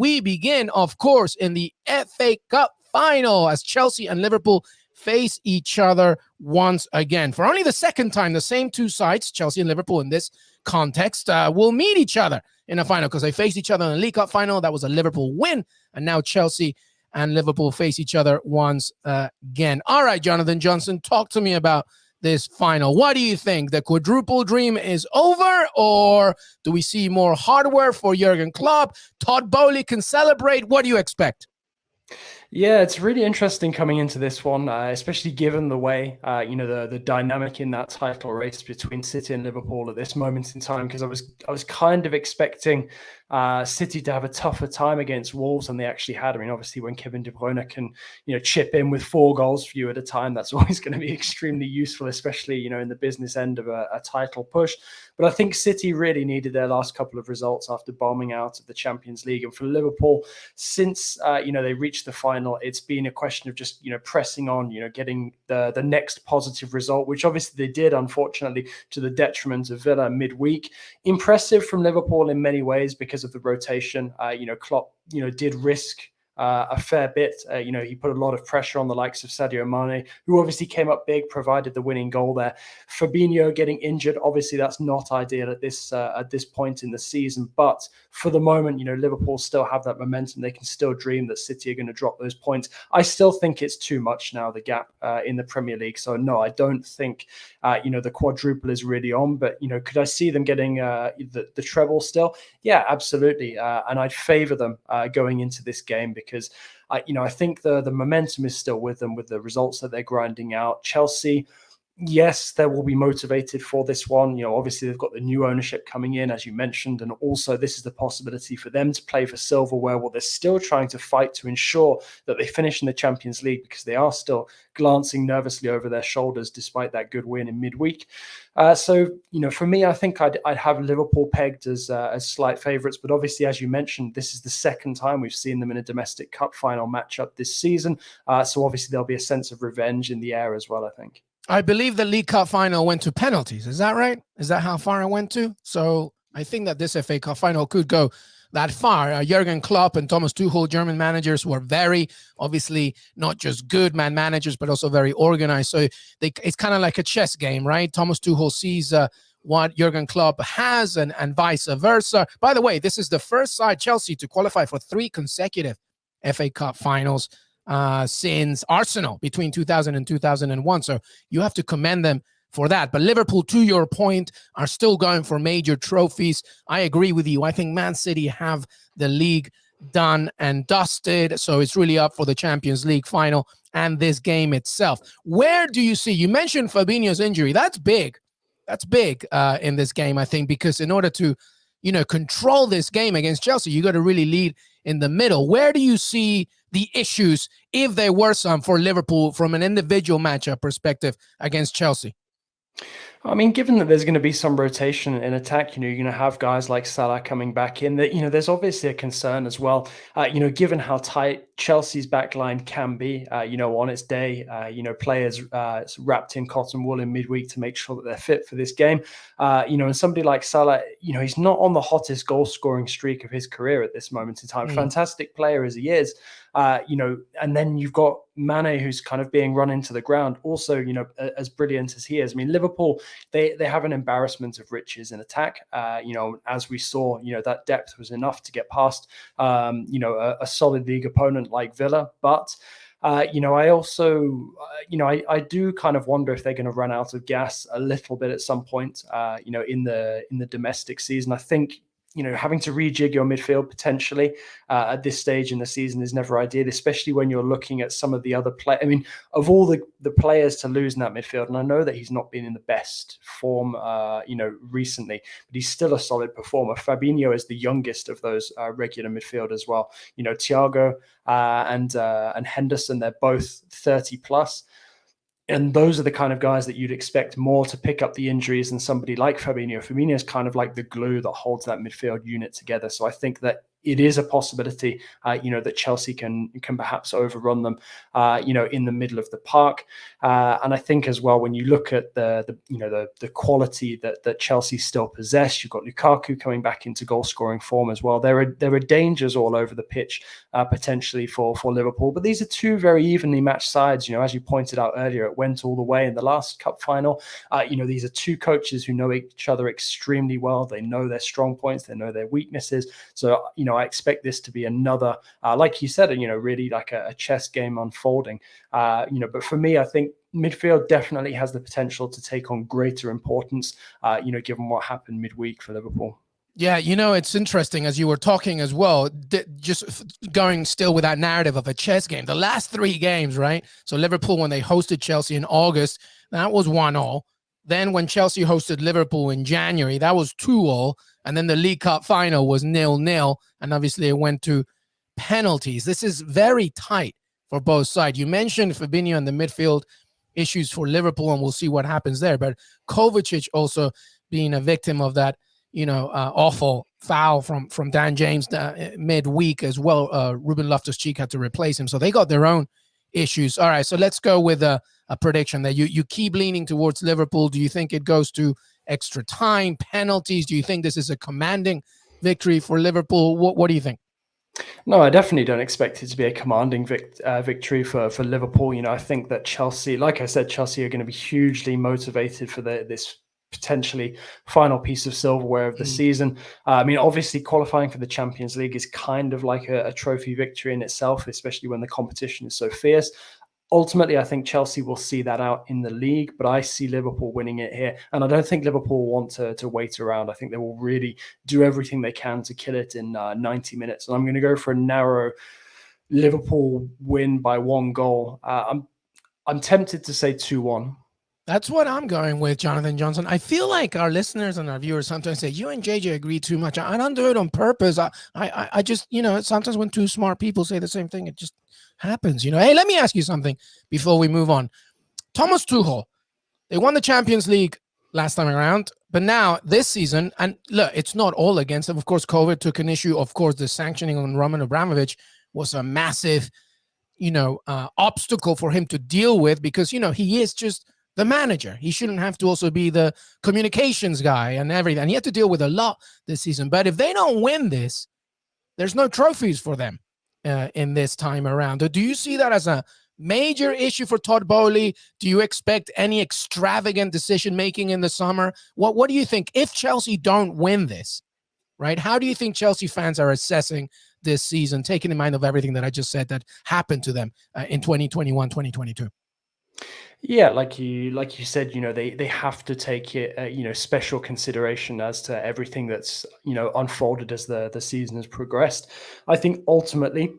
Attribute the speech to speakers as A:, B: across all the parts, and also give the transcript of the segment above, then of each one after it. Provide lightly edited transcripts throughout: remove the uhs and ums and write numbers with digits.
A: we begin, of course, in the FA Cup final as Chelsea and Liverpool face each other once again. For only the second time, the same two sides, Chelsea and Liverpool in this context, will meet each other in a final because they faced each other in the League Cup final. That was a Liverpool win, and now Chelsea and Liverpool face each other once again. All right, Jonathan Johnson, talk to me about this final. What do you think? The quadruple dream is over, or do we see more hardware for Jurgen Klopp? Todd Bowley can celebrate. What do you expect?
B: Yeah, it's really interesting coming into this one, especially given the way, the dynamic in that title race between City and Liverpool at this moment in time, because I was kind of expecting City to have a tougher time against Wolves than they actually had. I mean, obviously, when Kevin De Bruyne can, chip in with 4 goals for you at a time, that's always going to be extremely useful, especially, in the business end of a title push. But I think City really needed their last couple of results after bombing out of the Champions League. And for Liverpool, since, they reached the final, it's been a question of just, pressing on, getting the next positive result, which obviously they did, unfortunately, to the detriment of Villa midweek. Impressive from Liverpool in many ways because of the rotation. Klopp, did risk a fair bit. He put a lot of pressure on the likes of Sadio Mane, who obviously came up big, provided the winning goal there. Fabinho getting injured, obviously that's not ideal at this point in the season. But for the moment, Liverpool still have that momentum. They can still dream that City are going to drop those points. I still think it's too much now, the gap in the Premier League. So no, I don't think the quadruple is really on. But could I see them getting the treble still? Yeah, absolutely. And I'd favour them going into this game because I think the momentum is still with them with the results that they're grinding out. Chelsea, yes, they will be motivated for this one. Obviously they've got the new ownership coming in, as you mentioned, and also this is the possibility for them to play for silverware while they're still trying to fight to ensure that they finish in the Champions League, because they are still glancing nervously over their shoulders despite that good win in midweek. So for me, I think I'd have Liverpool pegged as slight favourites. But obviously, as you mentioned, this is the second time we've seen them in a domestic cup final matchup this season. So obviously there'll be a sense of revenge in the air as well, I think.
A: I believe the League Cup final went to penalties. Is that right? Is that how far it went to? So I think that this FA Cup final could go that far. Jurgen Klopp and Thomas Tuchel, German managers, were very, obviously, not just good man managers, but also very organized. So it's kind of like a chess game, right? Thomas Tuchel sees what Jurgen Klopp has and vice versa. By the way, this is the first side, Chelsea, to qualify for 3 consecutive FA Cup finals since Arsenal between 2000 and 2001. So you have to commend them for that. But Liverpool, to your point, are still going for major trophies. I agree with you. I think Man City have the league done and dusted. So it's really up for the Champions League final and this game itself. Where do you see, you mentioned Fabinho's injury. That's big. That's big in this game, I think, because in order to, control this game against Chelsea, you got to really lead in the middle. Where do you see the issues, if there were some, for Liverpool from an individual matchup perspective against Chelsea?
B: I mean, given that there's going to be some rotation in attack, you're going to have guys like Salah coming back in. That there's obviously a concern as well. Given how tight Chelsea's backline can be, on its day, players wrapped in cotton wool in midweek to make sure that they're fit for this game. And somebody like Salah, he's not on the hottest goal scoring streak of his career at this moment in time. Fantastic player as he is. And then you've got Mane, who's kind of being run into the ground. Also, as brilliant as he is. I mean, Liverpool, they have an embarrassment of riches in attack. As we saw, that depth was enough to get past, a solid league opponent like Villa. But I also, I do kind of wonder if they're going to run out of gas a little bit at some point, in the domestic season. I think, having to rejig your midfield potentially at this stage in the season is never ideal, especially when you're looking at some of the other players. I mean, of all the players to lose in that midfield, and I know that he's not been in the best form, recently, but he's still a solid performer. Fabinho is the youngest of those regular midfielders as well. Thiago and Henderson, they're both 30 plus. And those are the kind of guys that you'd expect more to pick up the injuries than somebody like Fabinho. Fabinho is kind of like the glue that holds that midfield unit together. So I think that it is a possibility, that Chelsea can perhaps overrun them, in the middle of the park. And I think as well, when you look at the quality that Chelsea still possess, you've got Lukaku coming back into goal scoring form as well. There are dangers all over the pitch potentially for Liverpool, but these are two very evenly matched sides. As you pointed out earlier, it went all the way in the last cup final. These are two coaches who know each other extremely well. They know their strong points, they know their weaknesses. So I expect this to be another, like you said, really like a chess game unfolding. But for me, I think midfield definitely has the potential to take on greater importance, given what happened midweek for Liverpool.
A: Yeah, it's interesting as you were talking as well, just going still with that narrative of a chess game. The last 3 games, right? So Liverpool, when they hosted Chelsea in August, that was 1-0. Then when Chelsea hosted Liverpool in January, that was 2-0. And then the League Cup final was 0-0. And obviously it went to penalties. This is very tight for both sides. You mentioned Fabinho and the midfield issues for Liverpool, and we'll see what happens there. But Kovacic also being a victim of that, awful foul from Dan James midweek as well. Ruben Loftus-Cheek had to replace him. So they got their own issues. All right, so let's go with a prediction that you keep leaning towards Liverpool. Do you think it goes to extra time, penalties? Do you think this is a commanding victory for Liverpool? What do you think?
B: No, I definitely don't expect it to be a commanding victory for Liverpool. I think that Chelsea, like I said, Chelsea are going to be hugely motivated for this potentially final piece of silverware of the season. Obviously qualifying for the Champions League is kind of like a trophy victory in itself, especially when the competition is so fierce. Ultimately, I think Chelsea will see that out in the league, but I see Liverpool winning it here. And I don't think Liverpool want to wait around. I think they will really do everything they can to kill it in 90 minutes. And I'm going to go for a narrow Liverpool win by 1 goal. I'm tempted to say 2-1.
A: That's what I'm going with, Jonathan Johnson. I feel like our listeners and our viewers sometimes say, you and JJ agree too much. I don't do it on purpose. I just, sometimes when 2 smart people say the same thing, it just happens. Hey, let me ask you something before we move on. Thomas Tuchel, they won the Champions League last time around, but now this season, and look, it's not all against them. Of course, COVID took an issue. Of course, the sanctioning on Roman Abramovich was a massive, obstacle for him to deal with because, he is just the manager. He shouldn't have to also be the communications guy and everything. And he had to deal with a lot this season. But if they don't win this, there's no trophies for them in this time around. Do you see that as a major issue for Todd Boehly? Do you expect any extravagant decision-making in the summer? What do you think if Chelsea don't win this, right? How do you think Chelsea fans are assessing this season, taking in mind of everything that I just said that happened to them in 2021, 2022?
B: Yeah, like you said, they have to take it, special consideration as to everything that's, unfolded as the season has progressed. I think ultimately,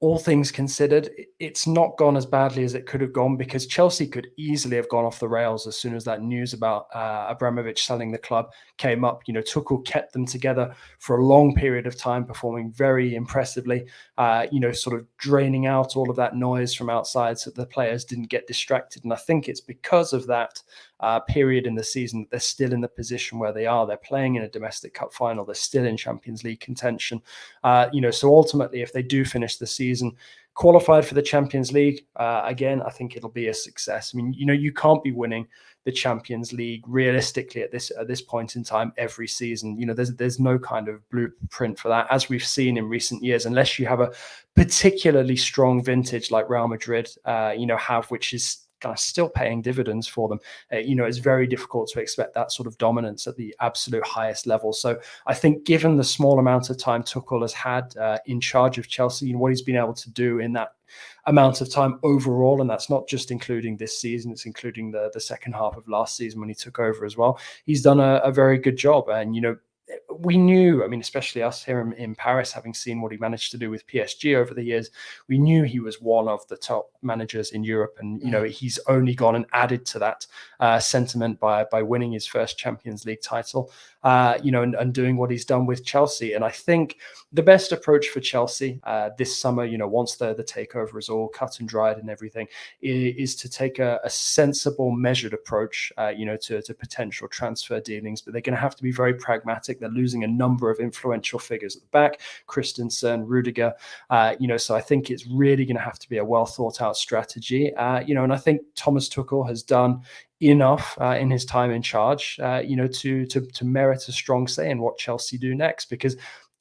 B: all things considered, it's not gone as badly as it could have gone because Chelsea could easily have gone off the rails as soon as that news about Abramovich selling the club came up. Tuchel kept them together for a long period of time, performing very impressively, sort of draining out all of that noise from outside so the players didn't get distracted. And I think it's because of that period in the season that they're still in the position where they are. They're playing in a domestic cup final. They're still in Champions League contention. So ultimately, if they do finish the season qualified for the Champions League, again, I think it'll be a success. You can't be winning the Champions League realistically at this point in time every season. There's no kind of blueprint for that, as we've seen in recent years, unless you have a particularly strong vintage like Real Madrid, which is kind of still paying dividends for them. It's very difficult to expect that sort of dominance at the absolute highest level. So I think given the small amount of time Tuchel has had in charge of Chelsea, what he's been able to do in that amount of time overall, and that's not just including this season, it's including the second half of last season when he took over as well. He's done a very good job. And, we knew, especially us here in Paris, having seen what he managed to do with PSG over the years, we knew he was one of the top managers in Europe. And, he's only gone and added to that sentiment by winning his first Champions League title, and doing what he's done with Chelsea. And I think the best approach for Chelsea this summer, once the takeover is all cut and dried and everything, is to take a sensible, measured approach, to potential transfer dealings. But they're going to have to be very pragmatic. They're losing losing a number of influential figures at the back, Christensen, Rudiger. So I think it's really going to have to be a well thought out strategy. And I think Thomas Tuchel has done enough in his time in charge, to merit a strong say in what Chelsea do next. Because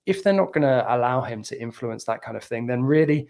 B: if they're not going to allow him to influence that kind of thing, then really,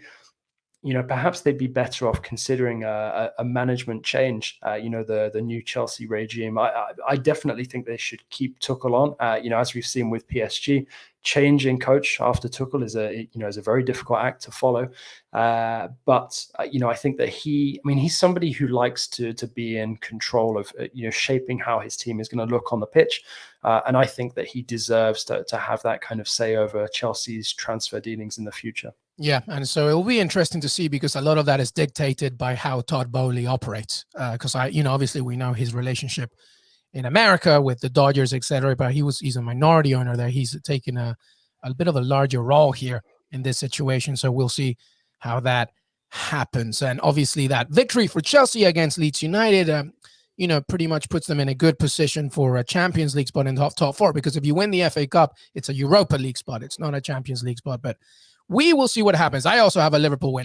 B: perhaps they'd be better off considering a management change. The new Chelsea regime. I definitely think they should keep Tuchel on. As we've seen with PSG, changing coach after Tuchel is a very difficult act to follow. But I think that he's somebody who likes to be in control of shaping how his team is going to look on the pitch. And I think that he deserves to have that kind of say over Chelsea's transfer dealings in the future.
A: Yeah, and so it will be interesting to see, because a lot of that is dictated by how Todd Bowley operates. Because obviously we know his relationship in America with the Dodgers, etc. But he's a minority owner there. He's taken a bit of a larger role here in this situation. So we'll see how that happens. And obviously that victory for Chelsea against Leeds United, pretty much puts them in a good position for a Champions League spot in the top four. Because if you win the FA Cup, it's a Europa League spot. It's not a Champions League spot. But we will see what happens. I also have a Liverpool win.